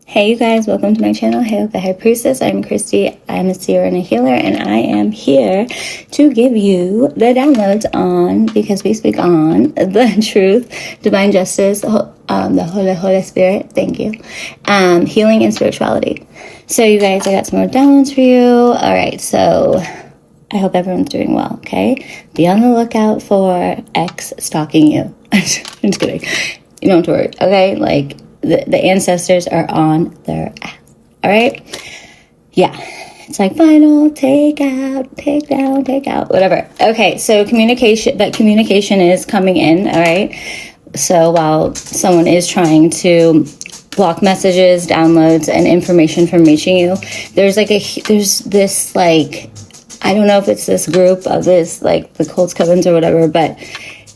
Hey you guys, welcome to my channel, Hail the High Priestess. I'm Christy, I'm a seer and a healer, and I am here to give you the downloads on, because we speak on the truth, divine justice, the Holy Spirit, thank you, healing and spirituality. So you guys, I got some more downloads for you. Alright, so I hope everyone's doing well, okay? Be on the lookout for X stalking you. I'm just kidding. You don't have to worry, okay? Like, the ancestors are on their ass. All right? Yeah. It's like final, take out, take down, take out, whatever. Okay, so communication is coming in, all right? So while someone is trying to block messages, downloads, and information from reaching you, there's this like, I don't know if it's this group of this, like the cults, covens, or whatever, but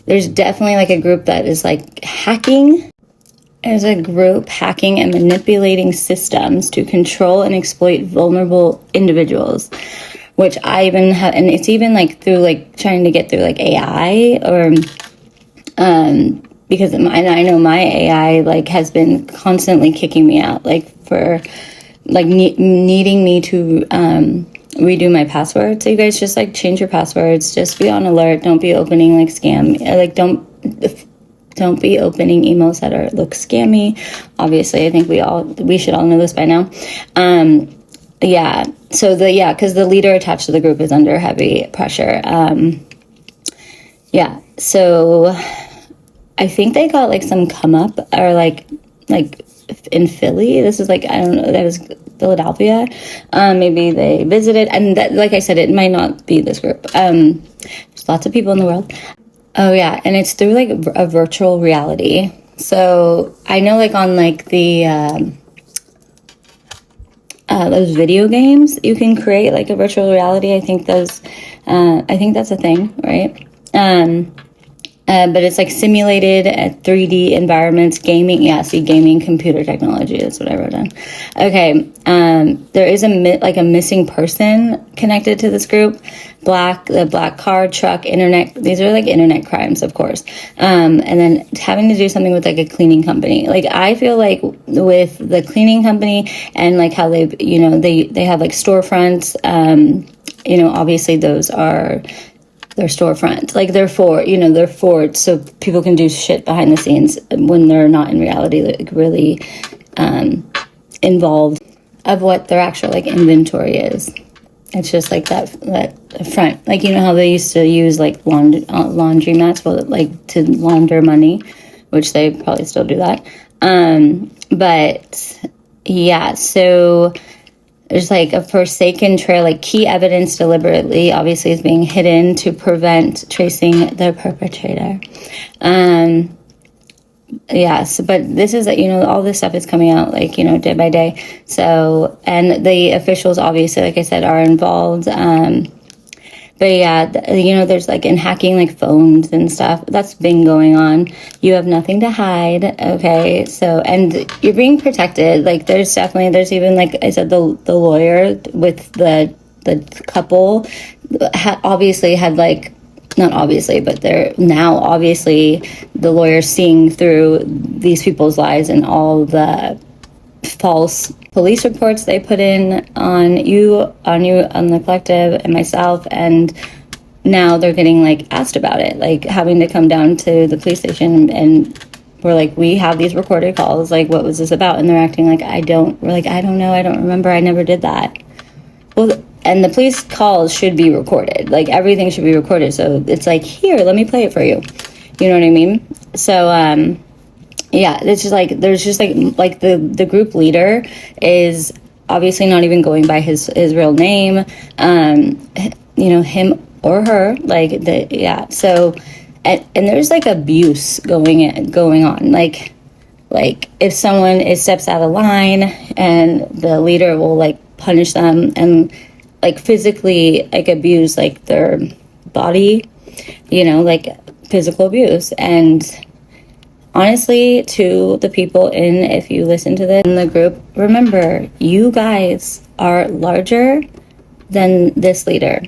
there's definitely like a group that is like hacking. There's a group hacking and manipulating systems to control and exploit vulnerable individuals, which I even have, and it's even like through like trying to get through like AI or, because I know my AI like has been constantly kicking me out, like for like needing me to redo my password. So you guys just like change your passwords, just be on alert. Don't be opening like scam, like don't be opening emails that look scammy. Obviously, I think we should all know this by now. Yeah. So because the leader attached to the group is under heavy pressure. Yeah. So I think they got like some come up or like in Philly. This is like, I don't know, that was Philadelphia. Maybe they visited, and that, like I said, it might not be this group. There's lots of people in the world. Oh yeah, and it's through like a virtual reality. So I know like on like the those video games, you can create like a virtual reality. I think that's a thing, right? But it's like simulated at 3D environments, gaming. Yeah, see, gaming, computer technology. That's what I wrote down. Okay, there is a missing person connected to this group. The black car, truck, internet. These are like internet crimes, of course. And then having to do something with like a cleaning company. Like I feel like with the cleaning company and like how they have like storefronts. Obviously those are their storefront, like they're for so people can do shit behind the scenes when they're not in reality, like really involved of what their actual like inventory is. It's just like that front, like how they used to use like laundry mats, like to launder money, which they probably still do that. But yeah, so there's like a forsaken trail, like key evidence deliberately, obviously, is being hidden to prevent tracing the perpetrator. But this is, all this stuff is coming out, like, day by day. So, and the officials, obviously, like I said, are involved. But yeah, there's like in hacking like phones and stuff. That's been going on. You have nothing to hide. Okay. So, and you're being protected. Like there's even, like I said, the lawyer with the couple obviously had like, not obviously, but they're now obviously the lawyer seeing through these people's lies and all the false police reports they put in on the collective and myself, and now they're getting like asked about it, like having to come down to the police station, and we're like, we have these recorded calls, like what was this about? And they're acting like I don't know, I don't remember, I never did that. Well, and the police calls should be recorded, like everything should be recorded, so it's like, here, let me play it for you, you know what I mean? So yeah, it's just like, there's just like the group leader is obviously not even going by his real name, him or her, so, and there's like abuse going on, like if someone steps out of line, and the leader will like punish them and like physically like abuse like their body, like physical abuse. And honestly, to the people if you listen to this in the group, remember, you guys are larger than this leader.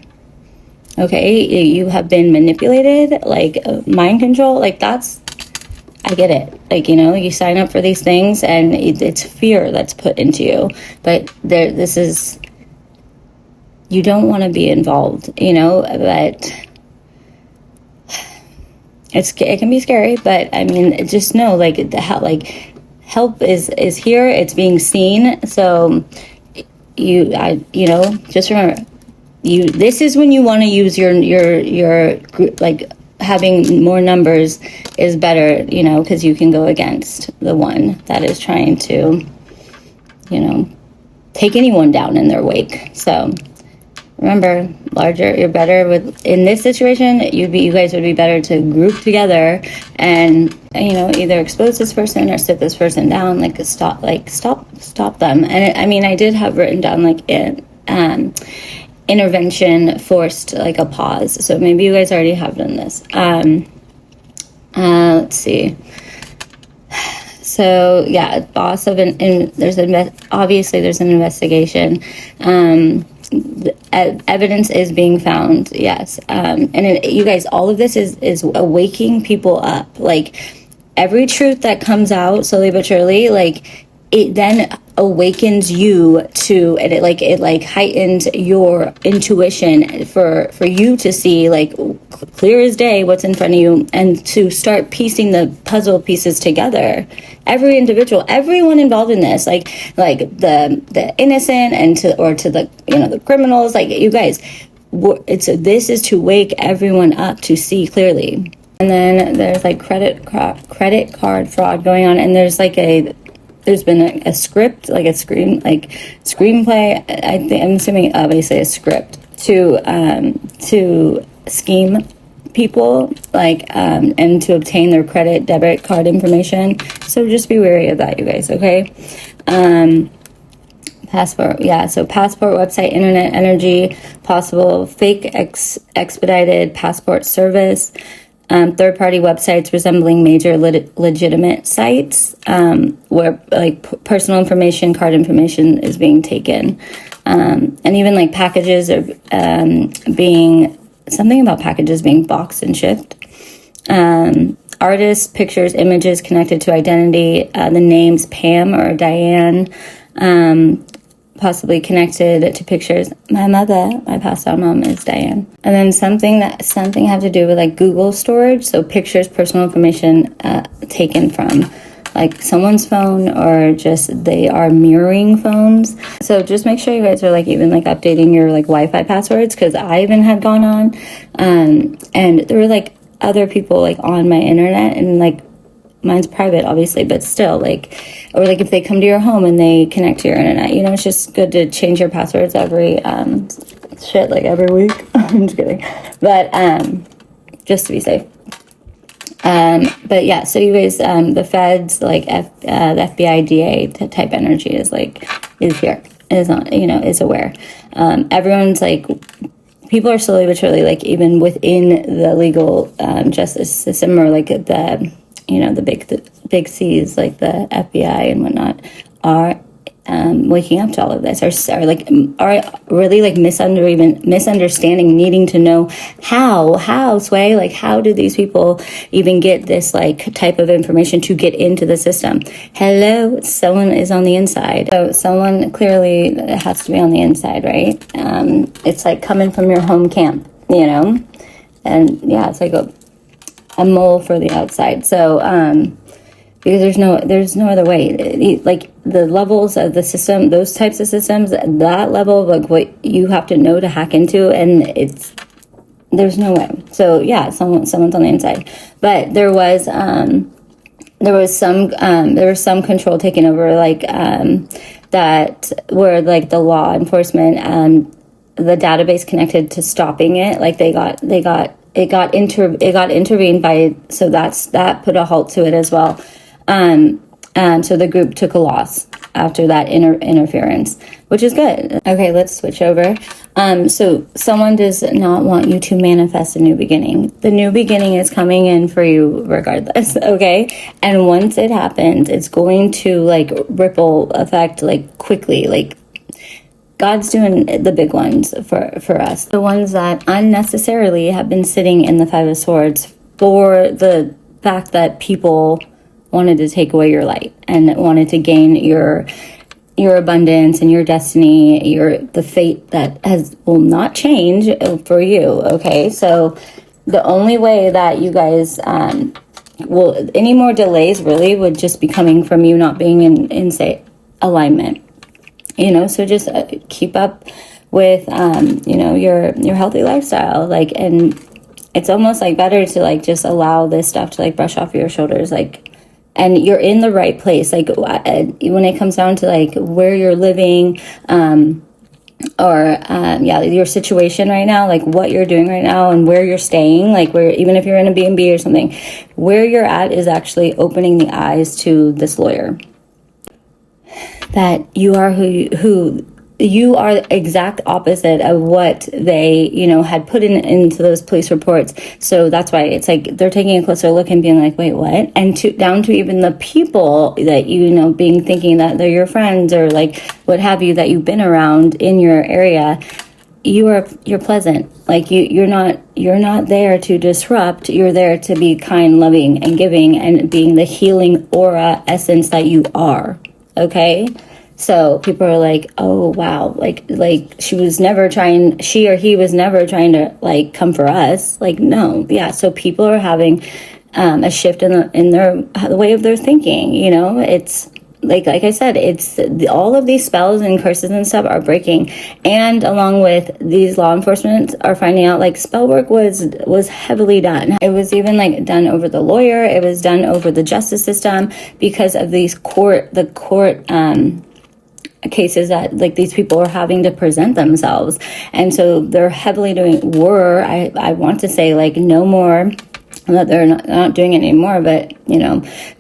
Okay, you have been manipulated, like mind control, like that's, I get it. Like, you know, you sign up for these things and it's fear that's put into you. But you don't want to be involved, you know, but it can be scary. But I mean, just know, like, help is here. It's being seen. So just remember, this is when you want to use your group, like, having more numbers is better, you know, because you can go against the one that is trying to, you know, take anyone down in their wake. So remember, larger, you're better with, in this situation, you guys would be better to group together and, you know, either expose this person or sit this person down, stop them. And I mean, I did have written down, like, intervention forced, like, a pause. So maybe you guys already have done this. Let's see. So yeah, boss of obviously there's an investigation. Evidence is being found. Yes. You guys, all of this is waking people up. Like, every truth that comes out slowly but surely, like, it then awakens you to, and it heightens your intuition for you to see, like, clear as day what's in front of you, and to start piecing the puzzle pieces together. Every individual, everyone involved in this, like the innocent and to the, you know, the criminals, like, you guys, this is to wake everyone up to see clearly. And then there's, like, credit card fraud going on, and there's been a script, like a screenplay. I'm assuming obviously a script to scheme people, like, and to obtain their debit card information. So just be wary of that, you guys. Okay. Passport. Yeah. So passport website, internet energy, possible fake expedited passport service. Third-party websites resembling major legitimate sites, where, like, personal information, card information is being taken, and even, like, packages are something about packages being boxed and shipped. Artists, pictures, images connected to identity, the names Pam or Diane, possibly connected to pictures. My passed out mom is Diane. And then something have to do with, like, Google storage. So pictures, personal information taken from, like, someone's phone, or just they are mirroring phones. So just make sure you guys are, like, even, like, updating your, like, Wi-Fi passwords, because I even had gone on, and there were, like, other people, like, on my internet, and, like, mine's private, obviously, but still, like, or, like, if they come to your home and they connect to your internet, you know, it's just good to change your passwords every every week. I'm just kidding, but just to be safe. But yeah, so you guys, the feds, like, the FBI, DA type energy is here, is on, you know, is aware. Everyone's, like, people are slowly but surely, like, even within the legal justice system, or, like, the, you know, the big C's, like the FBI and whatnot, are waking up to all of this, are really, like, misunderstanding, needing to know how Sway, like, how do these people even get this, like, type of information to get into the system? Hello, someone is on the inside. So someone clearly has to be on the inside, right? It's like coming from your home camp, you know, and yeah, it's like a mole for the outside. So because there's no other way. Like, the levels of the system, those types of systems, that level of, like, what you have to know to hack into, and there's no way. So yeah, someone's on the inside. But there was some control taken over, like, that were, like, the law enforcement, the database connected to stopping it, like, it got intervened by, so that put a halt to it as well. So the group took a loss after that interference, which is good. Okay, let's switch over. So someone does not want you to manifest a new beginning. The new beginning is coming in for you regardless, okay? And once it happens, it's going to, like, ripple effect, like, quickly. Like, God's doing the big ones for us. The ones that unnecessarily have been sitting in the Five of Swords for the fact that people wanted to take away your light and wanted to gain your abundance and your destiny, the fate that will not change for you. Okay, so the only way that you guys any more delays really would just be coming from you not being in say alignment. So just keep up with your healthy lifestyle, like, and it's almost like better to like just allow this stuff to like brush off your shoulders, like, and you're in the right place. Like when it comes down to like where you're living, your situation right now, like what you're doing right now and where you're staying, like where, even if you're in a B&B or something, where you're at is actually opening the eyes to this lawyer that you are who you are the exact opposite of what they, had put into those police reports. So that's why it's like they're taking a closer look and being like, wait, what? And down to even the people that, thinking that they're your friends or like what have you, that you've been around in your area, you're pleasant. Like you're not there to disrupt. You're there to be kind, loving, and giving, and being the healing aura essence that you are. Okay? So people are like, oh, wow, like she or he was never trying to like come for us. Like, no. Yeah. So people are having a shift in the way of their thinking. It's like I said, it's all of these spells and curses and stuff are breaking. And along with these law enforcement are finding out like spell work was heavily done. It was even like done over the lawyer. It was done over the justice system because of these court cases that like these people are having to present themselves. And so they're heavily I want to say like no more, that they're not doing it anymore, but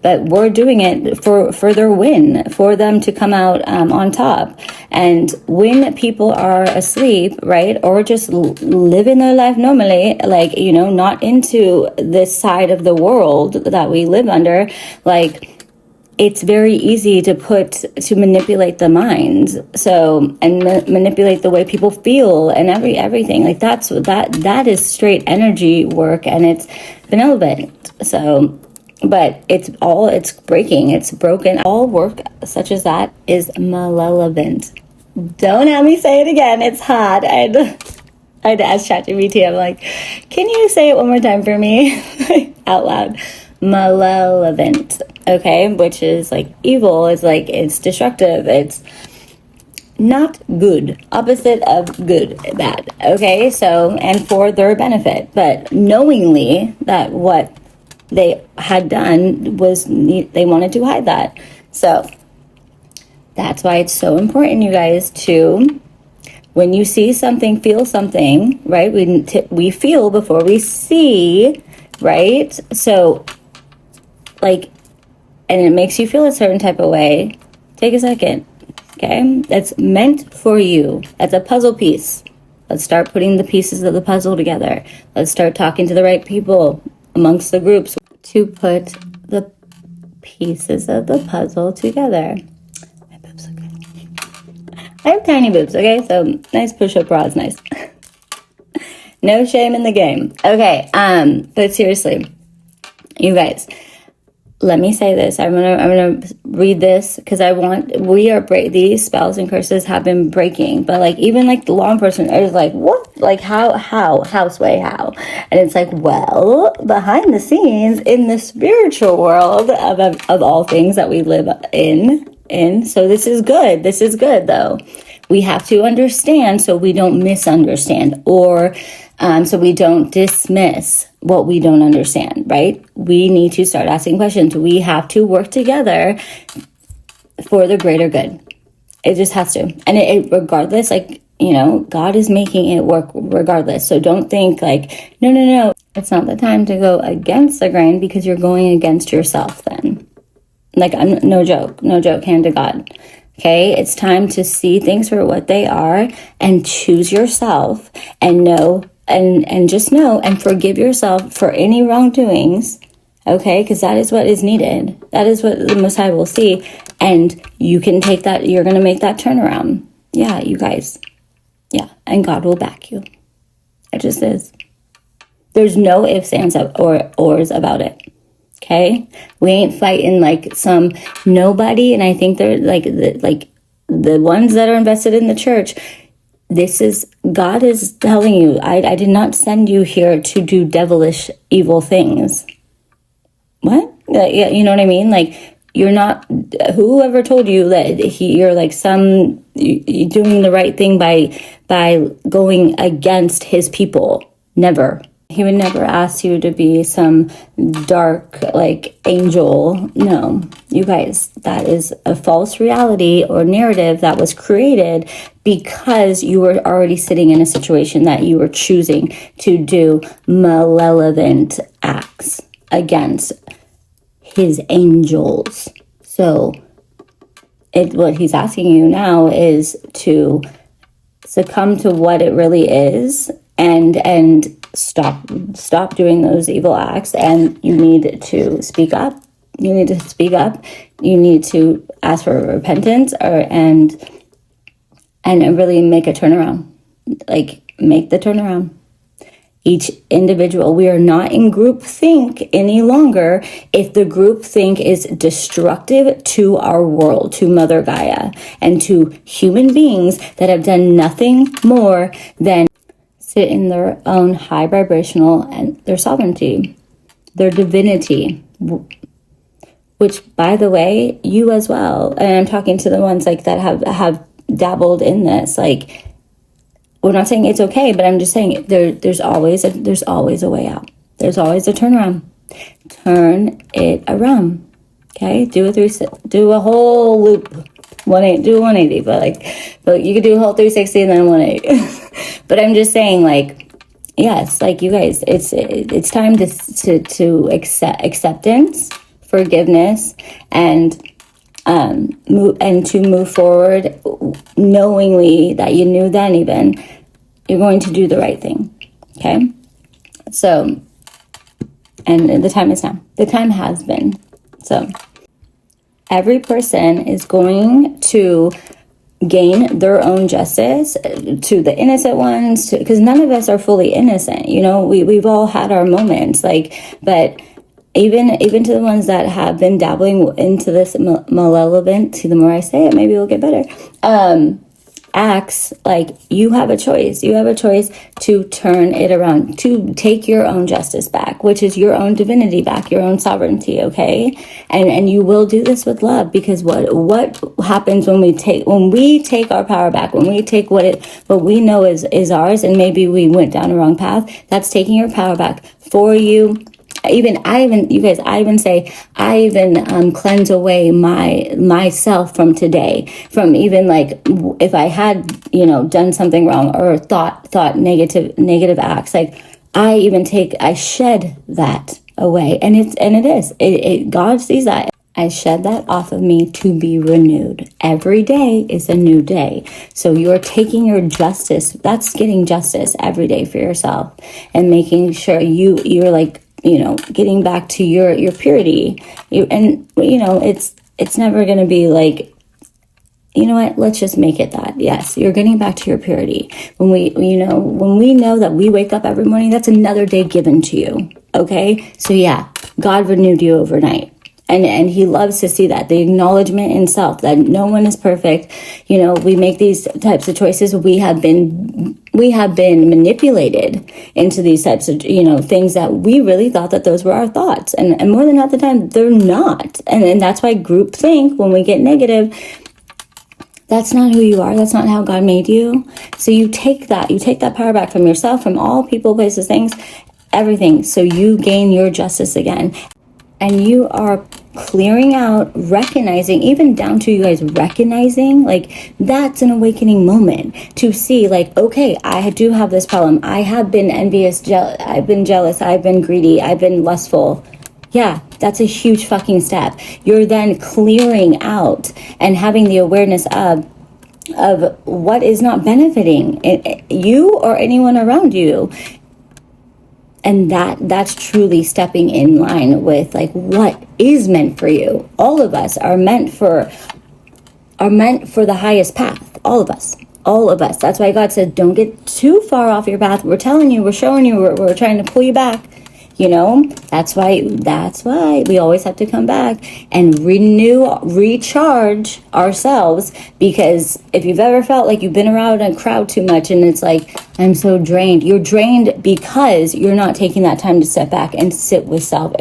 but we're doing it for their win, for them to come out on top. And when people are asleep, right, or just living their life normally, like not into this side of the world that we live under, like it's very easy to manipulate the minds. So, and manipulate the way people feel and everything. Like that is straight energy work, and it's benevolent. So, but it's breaking. It's broken. All work such as that is malevolent. Don't have me say it again. It's hard. I had to ask ChatGPT. I'm like, can you say it one more time for me? Out loud. Malevolent. Okay, which is like evil, is like it's destructive, it's not good, opposite of good, bad. Okay, so, and for their benefit, but knowingly that what they had done was they wanted to hide that. So that's why it's so important, you guys, to when you see something, feel something, right? We feel before we see, right? So like, and it makes you feel a certain type of way, take a second, okay? That's meant for you. That's a puzzle piece. Let's start putting the pieces of the puzzle together. Let's start talking to the right people amongst the groups to put the pieces of the puzzle together. My boobs look good. I have tiny boobs, okay? So nice push-up bra is nice. No shame in the game. Okay, but seriously, you guys, let me say this. I'm gonna read this because these spells and curses have been breaking, but like even like the law enforcement is like, what? Like how? And it's like, well, behind the scenes in the spiritual world of all things that we live in. So this is good. This is good though. We have to understand so we don't misunderstand, or so we don't dismiss what we don't understand, right? We need to start asking questions. We have to work together for the greater good. It just has to. And it regardless, like, God is making it work regardless. So don't think like, no. It's not the time to go against the grain, because you're going against yourself then. Like, no joke, hand to God. Okay, it's time to see things for what they are and choose yourself and know and just know and forgive yourself for any wrongdoings. Okay, because that is what is needed. That is what the Most High will see. And you can take that, you're going to make that turnaround. Yeah, you guys. Yeah, and God will back you. It just is. There's no ifs, ands, or ors about it. Okay? We ain't fighting like some nobody. And I think they're like the ones that are invested in the church. God is telling you, I did not send you here to do devilish, evil things. What? Yeah, you know what I mean? Like, you're not, whoever told you that you're like you're doing the right thing by going against his people. Never. He would never ask you to be some dark, like, angel. No, you guys, that is a false reality or narrative that was created because you were already sitting in a situation that you were choosing to do malevolent acts against his angels. So what he's asking you now is to succumb to what it really is and stop doing those evil acts. And you need to speak up. You need to ask for repentance and really make a turnaround. Like, make the turnaround. Each individual, we are not in groupthink any longer if the groupthink is destructive to our world, to Mother Gaia, and to human beings that have done nothing more than sit in their own high vibrational and their sovereignty, their divinity, which, by the way, you as well. And I'm talking to the ones like that have dabbled in this. Like, we're not saying it's okay, but I'm just saying there's always a way out. There's always a turnaround. Turn it around. Okay, do a whole loop. Do a 180, but you could do a whole 360 and then 180. But I'm just saying, like, yes, like, you guys, it's time to accept acceptance, forgiveness, and to move forward, knowingly that you knew then even you're going to do the right thing. Okay, so, and the time is now. The time has been. So every person is going to gain their own justice, to the innocent ones, because none of us are fully innocent. You know, we've all had our moments, like, but even to the ones that have been dabbling into this malevolent, see, the more I say it, maybe it'll get better, acts, like, you have a choice. You have a choice to turn it around, to take your own justice back, which is your own divinity back, your own sovereignty, okay? And you will do this with love, because what happens when we take our power back, when we take what we know is ours, and maybe we went down a wrong path, that's taking your power back for you. I even cleanse away myself from today, from even, like, if I had, done something wrong or thought negative acts, like, I shed that away, and it is God sees that. I shed that off of me to be renewed. Every day is a new day. So you're taking your justice, that's getting justice every day for yourself, and making sure you're like, getting back to your purity. It's never going to be like, you know what, let's just make it that. Yes, you're getting back to your purity. When we know that we wake up every morning, that's another day given to you. Okay? So yeah, God renewed you overnight. And he loves to see that, the acknowledgement in self, that no one is perfect. We make these types of choices. We have been manipulated into these types of, things that we really thought that those were our thoughts. And more than half the time, they're not. And that's why groupthink, when we get negative, that's not who you are. That's not how God made you. So you take that power back from yourself, from all people, places, things, everything. So you gain your justice again. And you are clearing out, recognizing, even down to you guys recognizing, like, that's an awakening moment to see, like, okay, I do have this problem. I have been envious, I've been jealous, I've been greedy, I've been lustful. Yeah, that's a huge fucking step. You're then clearing out and having the awareness of what is not benefiting you or anyone around you. And that's truly stepping in line with, like, what is meant for you. All of us are meant for the highest path. All of us. That's why God said, don't get too far off your path. We're telling you, we're showing you, we're trying to pull you back. That's why we always have to come back and recharge ourselves, because if you've ever felt like you've been around a crowd too much and it's like, I'm so drained, you're drained because you're not taking that time to step back and sit with self,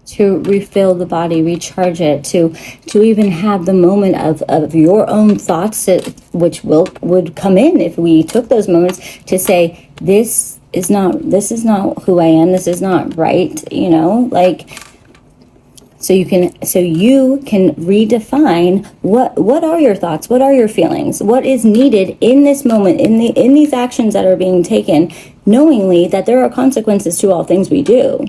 to refill the body, recharge it, to even have the moment of your own thoughts, which would come in if we took those moments to say, this is not who I am, this is not right, so you can redefine what are your thoughts, what are your feelings, what is needed in this moment, in these actions that are being taken, knowingly that there are consequences to all things we do.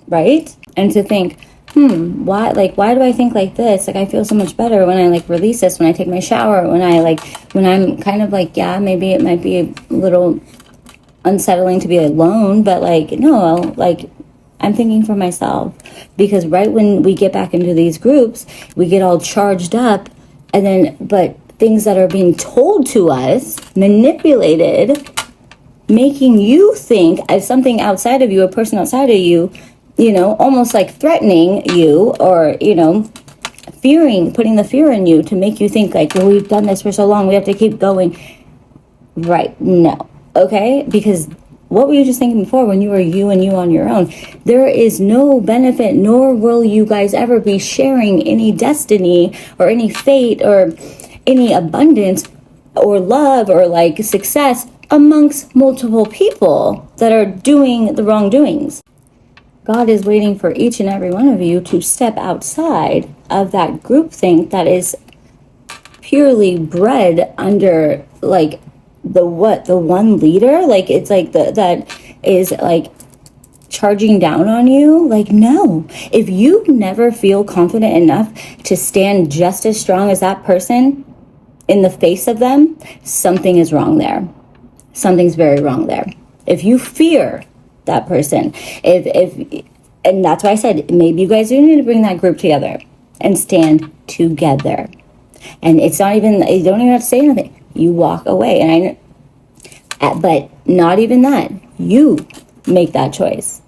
Right? And to think, why do I think like this? Like, I feel so much better when I release this, when I take my shower, when I'm kind of maybe it might be a little unsettling to be alone, but no, I'm thinking for myself. Because right when we get back into these groups, we get all charged up, but things that are being told to us, manipulated, making you think as something outside of you, a person outside of you, almost like threatening you, or, putting the fear in you to make you think well, we've done this for so long, we have to keep going. Right. No. Okay. Because what were you just thinking before when you were you and you on your own? There is no benefit, nor will you guys ever be sharing any destiny or any fate or any abundance or love or success amongst multiple people that are doing the wrongdoings. God is waiting for each and every one of you to step outside of that groupthink that is purely bred under the one leader. It's that is charging down on you. No, if you never feel confident enough to stand just as strong as that person in the face of them, something is wrong there. Something's very wrong there. If you fear that person, and that's why I said maybe you guys do need to bring that group together and stand together. And it's not even, you don't even have to say anything. You walk away, but not even that. You make that choice.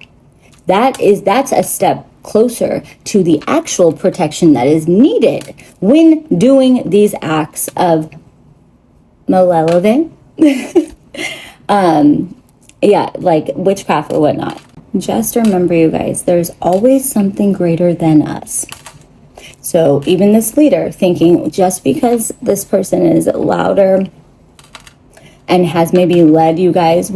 That's a step closer to the actual protection that is needed when doing these acts of malevolent, witchcraft or whatnot. Just remember, you guys, there's always something greater than us. So even this leader thinking just because this person is louder and has maybe led you guys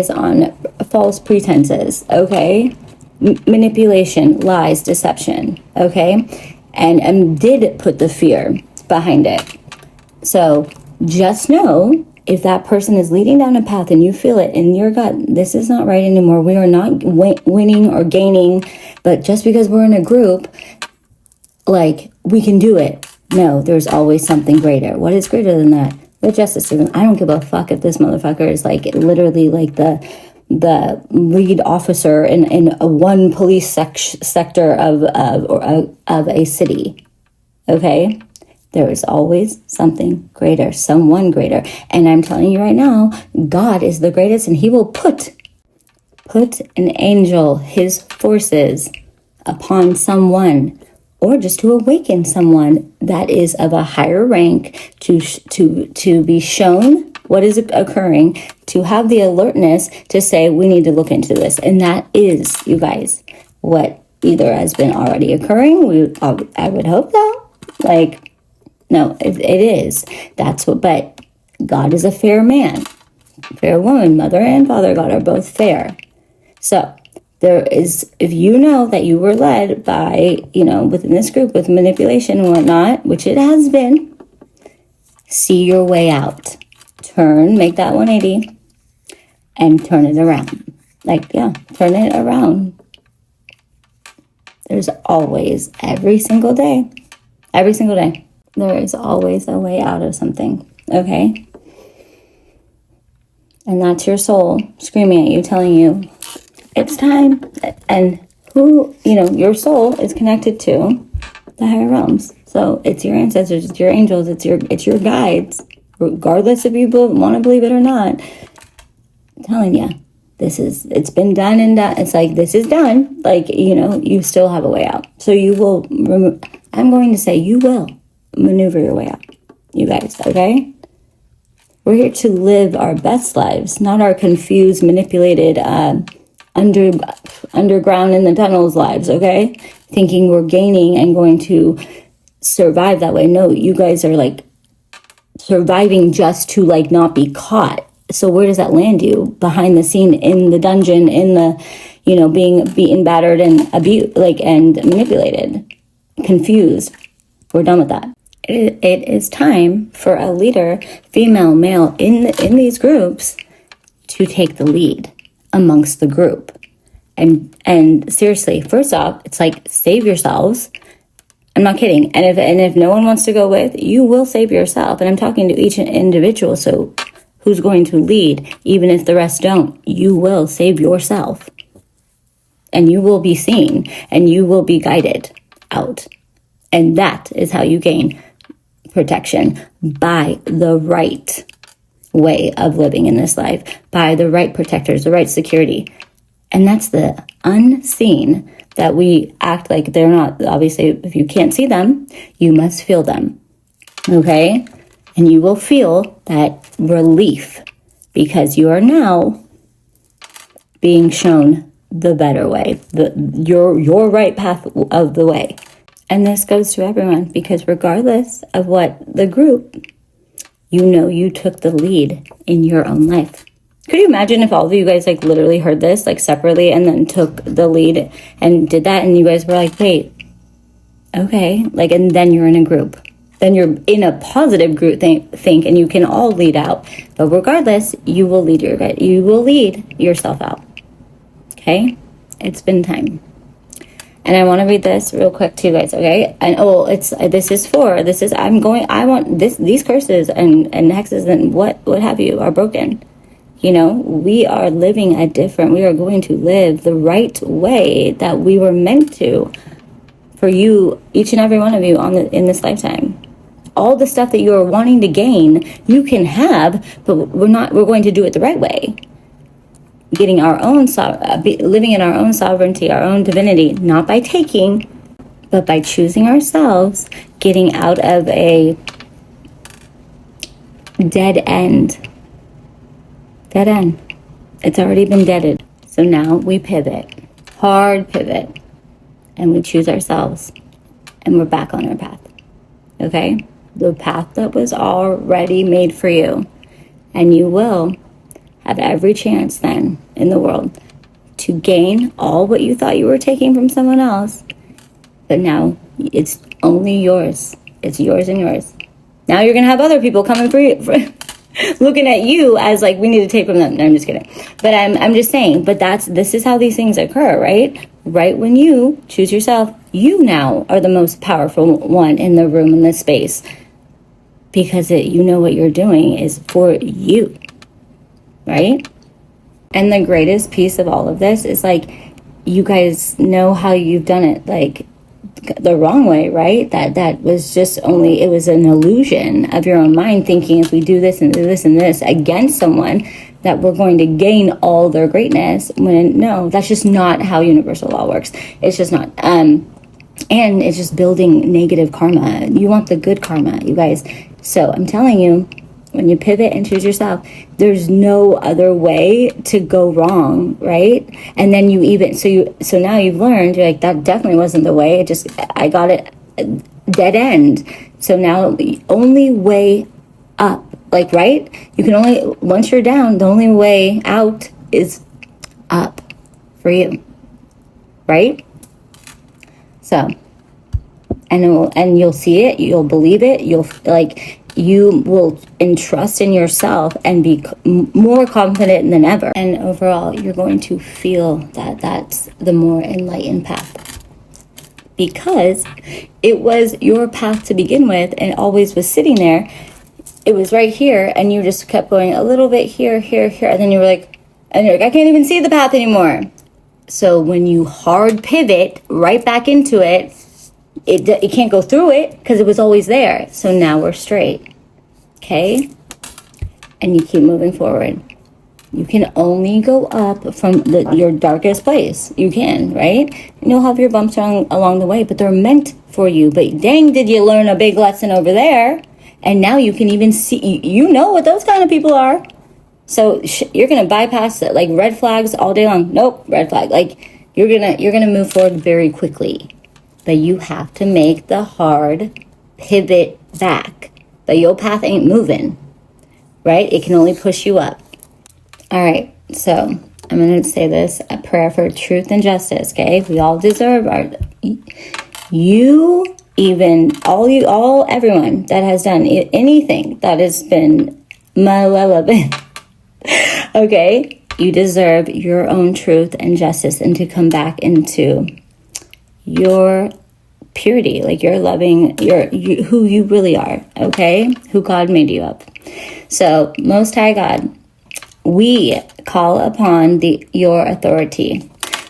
on false pretenses, okay? Manipulation, lies, deception, okay? And did put the fear behind it. So just know, if that person is leading down a path and you feel it in your gut, this is not right anymore, we are not winning or gaining, but just because we're in a group, we can do it. No, there's always something greater. What is greater than that? The justice system. I don't give a fuck if this motherfucker is literally the lead officer in a one police sector of a city. Okay? There is always something greater, someone greater. And I'm telling you right now, God is the greatest, and he will put an angel, his forces, upon someone, or just to awaken someone that is of a higher rank to be shown what is occurring, to have the alertness to say, we need to look into this. And that is, you guys, what either has been already occurring. I would hope so. No, it is. But God is a fair man, fair woman, mother and father God are both fair. So there is, if you know that you were led by, within this group with manipulation and whatnot, which it has been, see your way out. Make that 180 and turn it around. Turn it around. There's always, every single day, there is always a way out of something, okay? And that's your soul screaming at you, telling you, it's time. And your soul is connected to the higher realms. So it's your ancestors, it's your angels, it's your guides, regardless if you want to believe it or not. I'm telling you, It's been done and done. It's like, this is done. Like, you still have a way out. So you will, I'm going to say you will maneuver your way out, you guys, okay? We're here to live our best lives, not our confused, manipulated, underground in the tunnels lives, okay? Thinking we're gaining and going to survive that way. No, you guys are like surviving just to like not be caught. So where does that land you? Behind the scene, in the dungeon, in the, being beaten, battered, and abused, and manipulated, confused. We're done with that. It is time for a leader, female, male, in these groups, to take the lead amongst the group. And seriously, first off, it's like, save yourselves. I'm not kidding. And if no one wants to go with, you will save yourself. And I'm talking to each individual. So who's going to lead? Even if the rest don't, you will save yourself. And you will be seen and you will be guided out. And that is how you gain protection, by the right way of living in this life, by the right protectors, the right security. And that's the unseen, that we act like they're not. Obviously, if you can't see them, you must feel them. Okay? And you will feel that relief, because you are now being shown the better way, your right path of the way. And this goes to everyone, because regardless of what the group, you took the lead in your own life. Could you imagine if all of you guys literally heard this separately and then took the lead and did that, and you guys were like, wait, okay, and then you're in a group. Then you're in a positive group think, and you can all lead out. But regardless, you will lead yourself out. Okay? It's been time. And I want to read this real quick to you guys, okay? And these curses and hexes and what have you are broken. We are living we are going to live the right way that we were meant to, for you, each and every one of you in this lifetime. All the stuff that you are wanting to gain, you can have, but we're going to do it the right way. Getting our own, living in our own sovereignty, our own divinity, not by taking, but by choosing ourselves, getting out of a dead end. Dead end. It's already been deaded. So now we pivot, hard pivot, and we choose ourselves, and we're back on our path. Okay? The path that was already made for you. And you will have every chance then in the world to gain all what you thought you were taking from someone else. But now it's only yours. It's yours and yours. Now you're going to have other people coming for you, looking at you as we need to take from them. No, I'm just kidding. But I'm just saying, but this is how these things occur, right? Right when you choose yourself, you now are the most powerful one in the room, in the space. Because what you're doing is for you. Right? And the greatest piece of all of this is you guys know how you've done it the wrong way, right? That was just it was an illusion of your own mind, thinking if we do this and this and this against someone, that we're going to gain all their greatness, when no, that's just not how universal law works. It's just not. And it's just building negative karma. You want the good karma, you guys. So I'm telling you, when you pivot and choose yourself, there's no other way to go wrong, right? And then so now you've learned, you're that definitely wasn't the way. I got it dead end. So now the only way up, right? You can once you're down, the only way out is up for you, right? So, and you'll see it, you'll believe it, you will entrust in yourself and be more confident than ever. And overall, you're going to feel that's the more enlightened path. Because it was your path to begin with, and it always was sitting there. It was right here, and you just kept going a little bit here, here, here. And then you're like, I can't even see the path anymore. So when you hard pivot right back into it, it can't go through it because it was always there. So now we're straight. Okay? And you keep moving forward. You can only go up from your darkest place. You can, right? And you'll have your bumps along the way, but they're meant for you. But dang, did you learn a big lesson over there? And now you can even see, you know what those kind of people are. So you're going to bypass it, like red flags all day long. Nope, red flag. Like you're going to move forward very quickly. But you have to make the hard pivot back. But your path ain't moving, right? It can only push you up. All right, so I'm going to say this, a prayer for truth and justice, okay? We all deserve everyone that has done anything that has been malevolent, okay? You deserve your own truth and justice and to come back into your purity, like you're loving, who you really are, okay? Who God made you up. So, Most High God, we call upon your authority.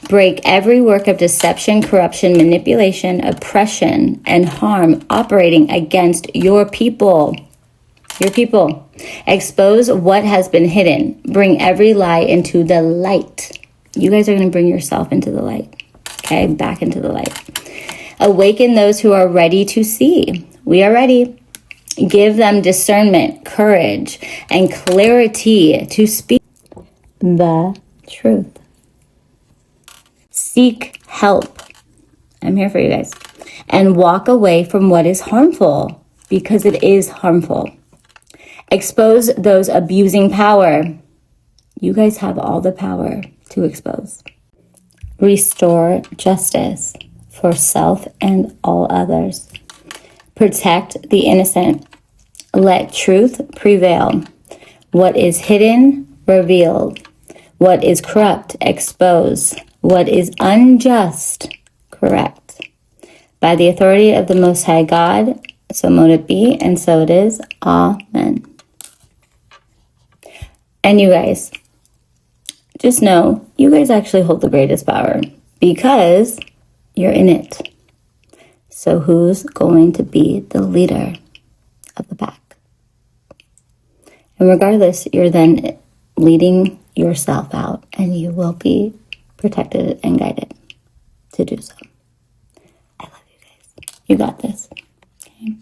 Break every work of deception, corruption, manipulation, oppression, and harm operating against your people. Your people. Expose what has been hidden. Bring every lie into the light. You guys are going to bring yourself into the light. Okay? Back into the light. Awaken those who are ready to see. We are ready. Give them discernment, courage, and clarity to speak the truth. Seek help. I'm here for you guys. And walk away from what is harmful, because it is harmful. Expose those abusing power. You guys have all the power to expose. Restore justice for self and all others. Protect the innocent. Let truth prevail. What is hidden, revealed. What is corrupt, expose. What is unjust, correct. By the authority of the Most High God, so mote it be, and so it is. Amen. And you guys, just know, you guys actually hold the greatest power because you're in it. So who's going to be the leader of the pack? And regardless, you're then leading yourself out and you will be protected and guided to do so. I love you guys. You got this. Okay?